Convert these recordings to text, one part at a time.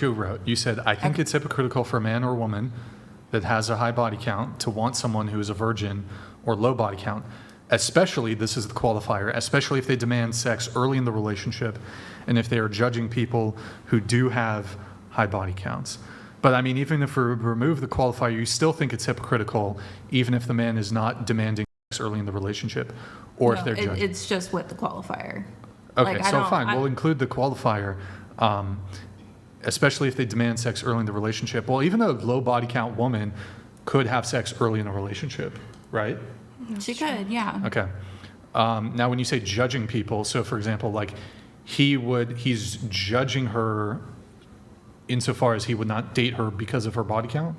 you wrote. You said, I think it's hypocritical for a man or a woman that has a high body count to want someone who is a virgin or low body count, especially, this is the qualifier, especially if they demand sex early in the relationship and if they are judging people who do have high body counts. But I mean, even if we remove the qualifier, you still think it's hypocritical, even if the man is not demanding sex early in the relationship, or if they're judging. It's just with the qualifier. Okay, so fine, we'll include the qualifier, especially if they demand sex early in the relationship. Well, even a low body count woman could have sex early in a relationship, right? She could, yeah. Okay. Now, when you say judging people, so for example, like he's judging her insofar as he would not date her because of her body count?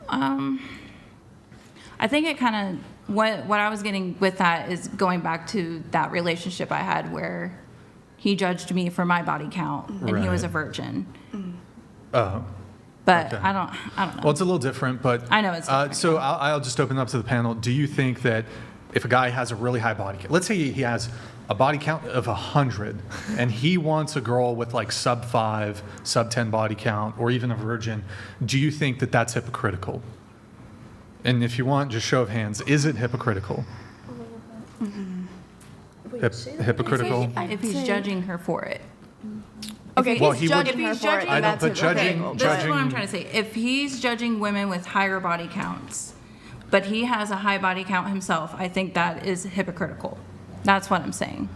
I think it kind of, what I was getting with that is going back to that relationship I had where he judged me for my body count and he was a virgin. Oh. But Okay. I don't know. Well, it's a little different, but I know it's different. So I'll just open up to the panel. Do you think that if a guy has a really high body count, let's say he has a body count of 100, and he wants a girl with like sub 5, sub 10 body count, or even a virgin, do you think that that's hypocritical? And if you want, just show of hands, is it hypocritical? Hypocritical? If he's judging her for it. Okay, Well, he's he would- judging her If he's for it, judging- then I that's don't- but hypocritical. This is judging- what I'm trying to say. If he's judging women with higher body counts, but he has a high body count himself, I think that is hypocritical. That's what I'm saying.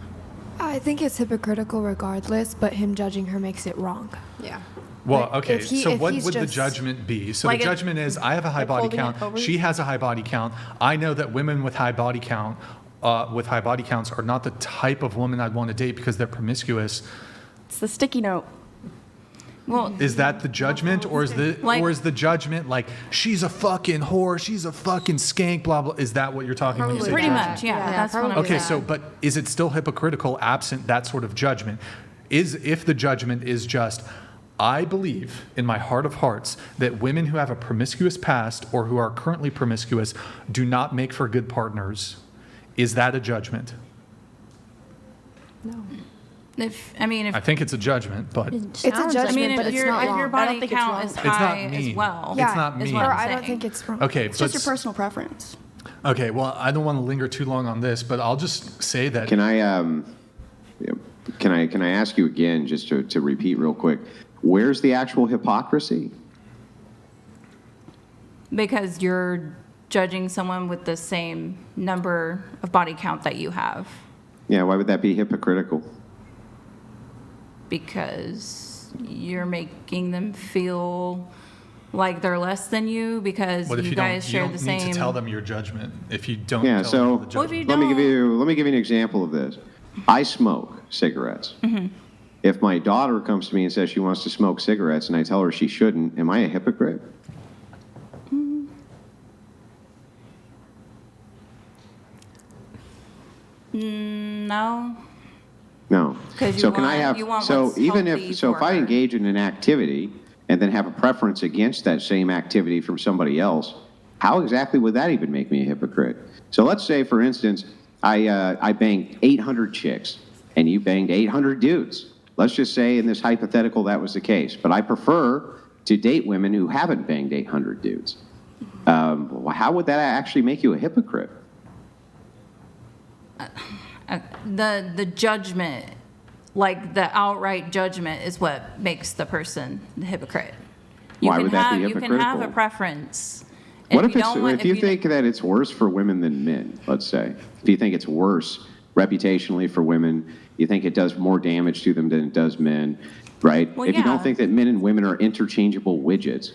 I think it's hypocritical regardless, but him judging her makes it wrong. Yeah. Well, Like, okay, if he- so if what he's would the just- judgment be? So Like the it- judgment is, I have a high Like body holding it count, over? she has a high body count. I know that women with high body count, with high body counts are not the type of woman I'd want to date because they're promiscuous. It's the sticky note. Well, Is that the judgment, or is Like- the judgment like she's a fucking whore, she's a fucking skank, blah blah? Is that what you're talking when you say pretty judgment? much, yeah. Yeah, That's what I'm probably. Okay, saying. so but is it still hypocritical absent that sort of judgment? If the judgment is just, I believe in my heart of hearts that women who have a promiscuous past or who are currently promiscuous do not make for good partners, is that a judgment? No. if I think it's a judgment, but It's a Sounds- judgment, I mean, but if it's your not if wrong. your I don't body think it's count wrong. is It's not high as mean. well, Yeah, it's not is mean. what Or I'm I don't saying. think it's wrong. okay, It's just your personal preference. okay. Well, I don't want to linger too long on this, but I'll just say that. Can I ask you again, just to repeat real quick, where's the actual hypocrisy? Because you're judging someone with the same number of body count that you have. Yeah, why would that be hypocritical? Because you're making them feel like they're less than you because What if you you guys don't, share you the don't same. need to tell them your judgment if you don't Yeah, tell so- them the Well, if judgment? you Let me give don't- you an example of this. I smoke cigarettes. If my daughter comes to me and says she wants to smoke cigarettes and I tell her she shouldn't, am I a hypocrite? No. No. 'Cause you So can I want- have, you want so what's even healthy if, so if for I her. engage in an activity and then have a preference against that same activity from somebody else, how exactly would that even make me a hypocrite? So let's say, for instance, I banged 800 chicks and you banged 800 dudes. Let's just say in this hypothetical that was the case, but I prefer to date women who haven't banged 800 dudes. How would that actually make you a hypocrite? The judgment, like the outright judgment, is what makes the person the hypocrite. Why would that be You can have a hypocritical? preference. and What if you it's, don't want- if you think that it's worse for women than men, let's say, if you think it's worse reputationally for women, you think it does more damage to them than it does men, right? Well, If you yeah. don't think that men and women are interchangeable widgets,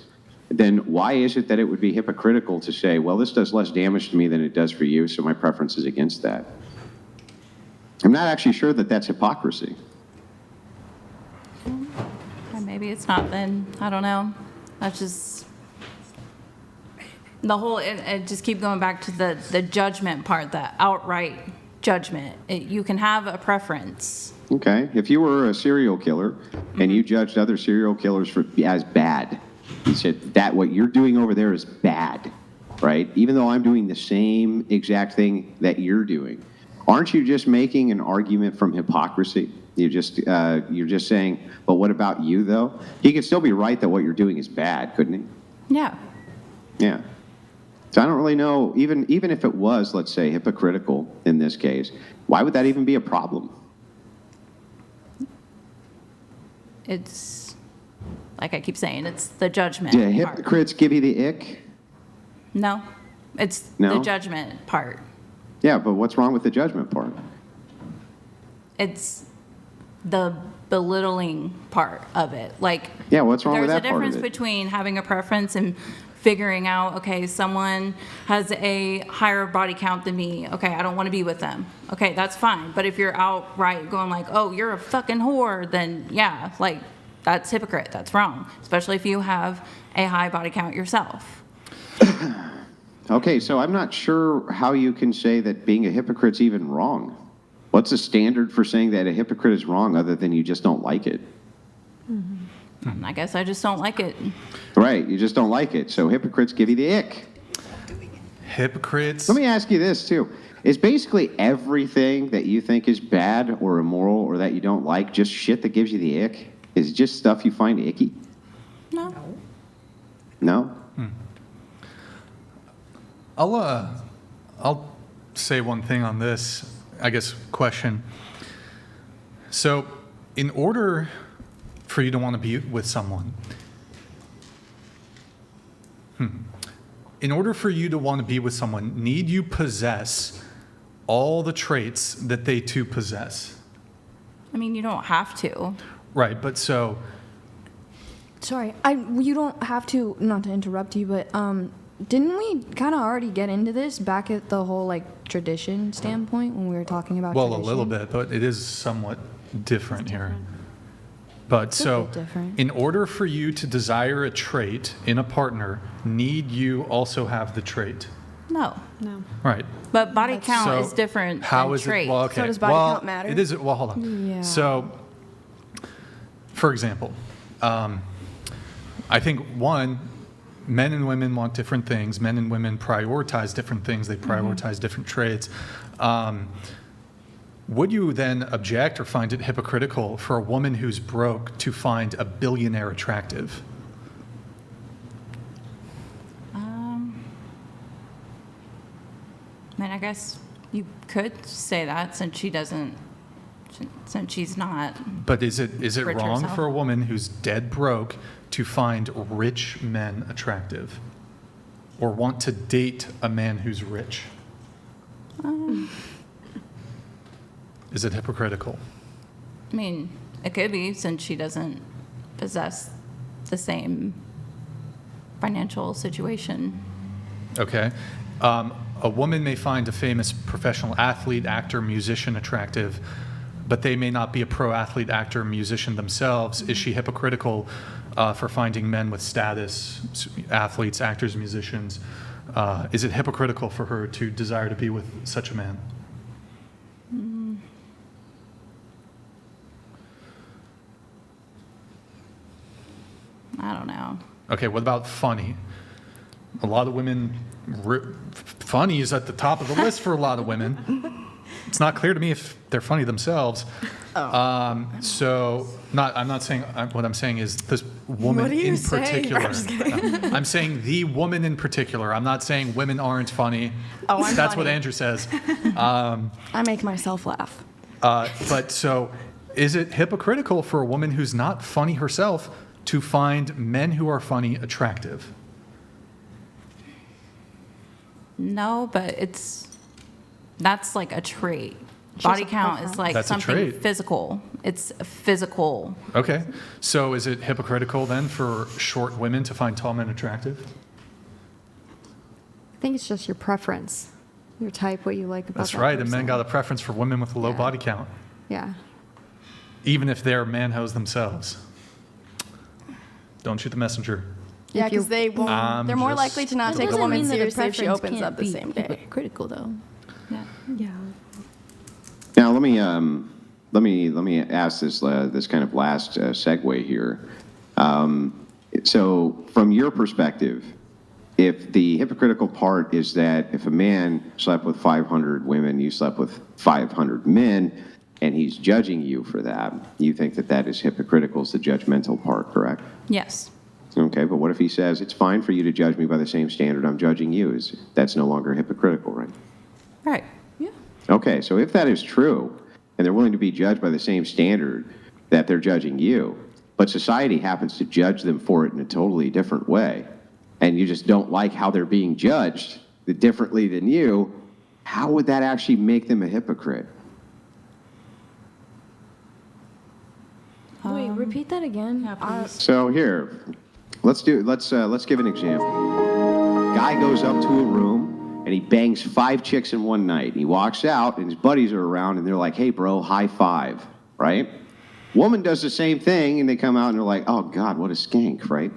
then why is it that it would be hypocritical to say, well, this does less damage to me than it does for you, so my preference is against that? I'm not actually sure that that's hypocrisy. Or maybe it's not then. I don't know. That's just the whole, it just keep going back to the judgment part, the outright judgment. You can have a preference. Okay, if you were a serial killer and you judged other serial killers as bad, you said that what you're doing over there is bad, right? Even though I'm doing the same exact thing that you're doing, aren't you just making an argument from hypocrisy? You're just saying, but what about you, though? He could still be right that what you're doing is bad, couldn't he? Yeah. Yeah. So I don't really know, even if it was, let's say, hypocritical in this case, why would that even be a problem? It's, like I keep saying, it's the judgment Do part. hypocrites give you the ick? No, it's No? the judgment part. Yeah, but what's wrong with the judgment part? It's the belittling part of it. Like, Yeah, what's wrong with there's that a part of difference it? between having a preference and figuring out, okay, someone has a higher body count than me. Okay, I don't want to be with them. Okay, that's fine. But if you're outright going like, oh, you're a fucking whore, then yeah, like, that's hypocrite. That's wrong. Especially if you have a high body count yourself. Okay, so I'm not sure how you can say that being a hypocrite's even wrong. What's the standard for saying that a hypocrite is wrong other than you just don't like it? I guess I just don't like it. Right, you just don't like it. So hypocrites give you the ick. Hypocrites. Let me ask you this, too. Is basically everything that you think is bad or immoral or that you don't like just shit that gives you the ick? Is it just stuff you find icky? No. No? I'll say one thing on this, I guess, question. So, in order for you to want to be with someone, in order for you to want to be with someone, need you possess all the traits that they too possess? I mean, you don't have to. Right, but so, Sorry, you don't have to, not to interrupt you, but didn't we kind of already get into this back at the whole like tradition standpoint when we were talking about well, tradition? a little bit, but it is somewhat different here. But a so, bit different. in order for you to desire a trait in a partner, need you also have the trait? No. No. Right. But body count So is different how than is trait. it? Well, okay. So does body well, count matter? It is. Well, hold on. Yeah. So, for example, I think men and women want different things. Men and women prioritize different things. They prioritize different traits. Would you then object or find it hypocritical for a woman who's broke to find a billionaire attractive? I mean, I guess you could say that since she's not. But is it Rich wrong herself. for a woman who's dead broke to find rich men attractive, or want to date a man who's rich? Is it hypocritical? I mean, it could be since she doesn't possess the same financial situation. Okay. A woman may find a famous professional athlete, actor, musician attractive, but they may not be a pro athlete, actor, musician themselves. Is she hypocritical for finding men with status, athletes, actors, musicians? Is it hypocritical for her to desire to be with such a man? I don't know. Okay, what about funny? A lot of women, funny is at the top of the list for a lot of women. It's not clear to me if they're funny themselves. So, I'm not saying, what I'm saying is this woman What are you in saying? particular. I'm just kidding. I'm saying the woman in particular. I'm not saying women aren't funny. Oh, I'm That's what funny. Andrew says. I make myself laugh. But so, is it hypocritical for a woman who's not funny herself to find men who are funny attractive? No, but that's like a trait. Body count is like That's a something trait. physical. It's a physical. Okay. So is it hypocritical then for short women to find tall men attractive? I think it's just your preference, your type, what you like about That's that right. And men person. got a preference for women with a low Yeah. body count, Yeah. even if they're man-hoes themselves. Don't shoot the messenger. Yeah, If you- because they won't. I'm they're more just- likely to not It take a doesn't woman mean that a seriously if she preference opens can't up the be same day. hypocritical, though. Yeah. Yeah. Now let me ask this kind of last segue here. So from your perspective, if the hypocritical part is that if a man slept with 500 women, you slept with 500 men, and he's judging you for that, you think that that is hypocritical, is the judgmental part, correct? Yes. Okay, but what if he says, it's fine for you to judge me by the same standard I'm judging you? That's no longer hypocritical, right? Right. Yeah. Okay, so if that is true, and they're willing to be judged by the same standard that they're judging you, but society happens to judge them for it in a totally different way, and you just don't like how they're being judged differently than you, how would that actually make them a hypocrite? Wait, repeat that again. Yeah, please. So here, let's give an example. Guy goes up to a room and he bangs 5 chicks in one night. He walks out and his buddies are around and they're like, "Hey, bro, high five," right? Woman does the same thing and they come out and they're like, "Oh God, what a skank," right?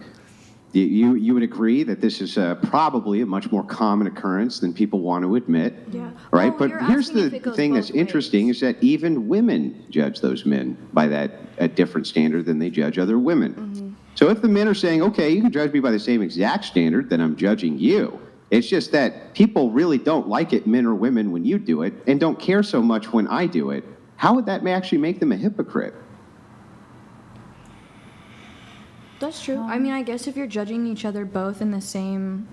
You would agree that this is probably a much more common occurrence than people want to admit, Yeah. right? Oh, But you're here's asking the if it goes thing that's both ways. interesting is that even women judge those men by a different standard than they judge other women. Mm-hmm. So if the men are saying, okay, you can judge me by the same exact standard, then I'm judging you. It's just that people really don't like it, men or women, when you do it, and don't care so much when I do it. How would that actually make them a hypocrite? That's true. I mean, I guess if you're judging each other both in the same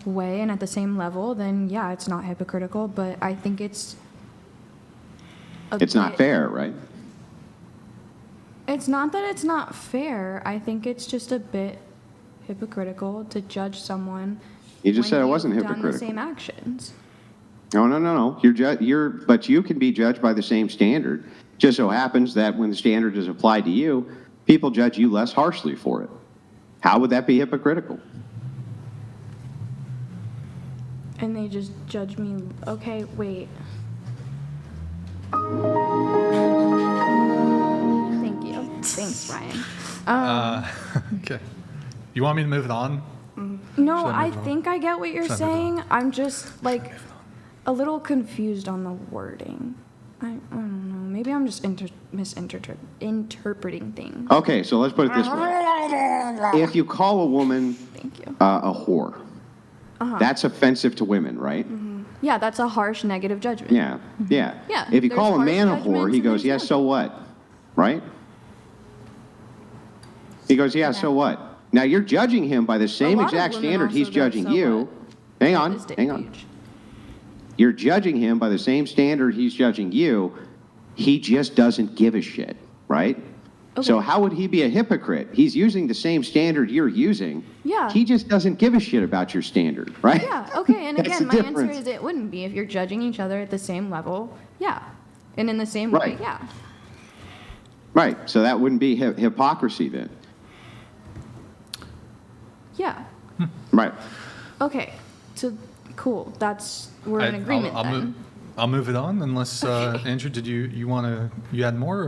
way and at the same level, then yeah, it's not hypocritical, but I think it's It's not fair, right? It's not that it's not fair. I think it's just a bit hypocritical to judge someone. You just when said it you've wasn't done the hypocritical. same actions. No. But you can be judged by the same standard. Just so happens that when the standard is applied to you, people judge you less harshly for it. How would that be hypocritical? And they just judge me. Okay, wait. Thank you. Thanks, Ryan. Okay. You want me to move it on? No, Should I I move on? think I get what you're Should I move saying. I'm just like a little confused on the wording. I don't know. Maybe I'm just misinterpreting things. Okay, so let's put it this way. If you call a woman Thank you. a whore, that's offensive to women, right? Yeah, that's a harsh negative judgment. Yeah. Yeah, If you there's call a harsh man a whore, judgments he and goes, there's yes, not. so what? Right? He goes, yeah, so what? Now you're judging him by the same lot of exact women standard also he's go, judging "So you. what?" Hang At on, this day hang and on. age. You're judging him by the same standard he's judging you. He just doesn't give a shit, right? So Okay. how would he be a hypocrite? He's using the same standard you're using. Yeah. He just doesn't give a shit about your standard, right? Yeah, okay, and That's again, the my answer difference. is it wouldn't be if you're judging each other at the same level. Yeah. And in the same way, Right. yeah. Right. So that wouldn't be hypocrisy then. Yeah. Right. Okay. So cool. We're in agreement then. I'll move it on unless, Andrew, you had more?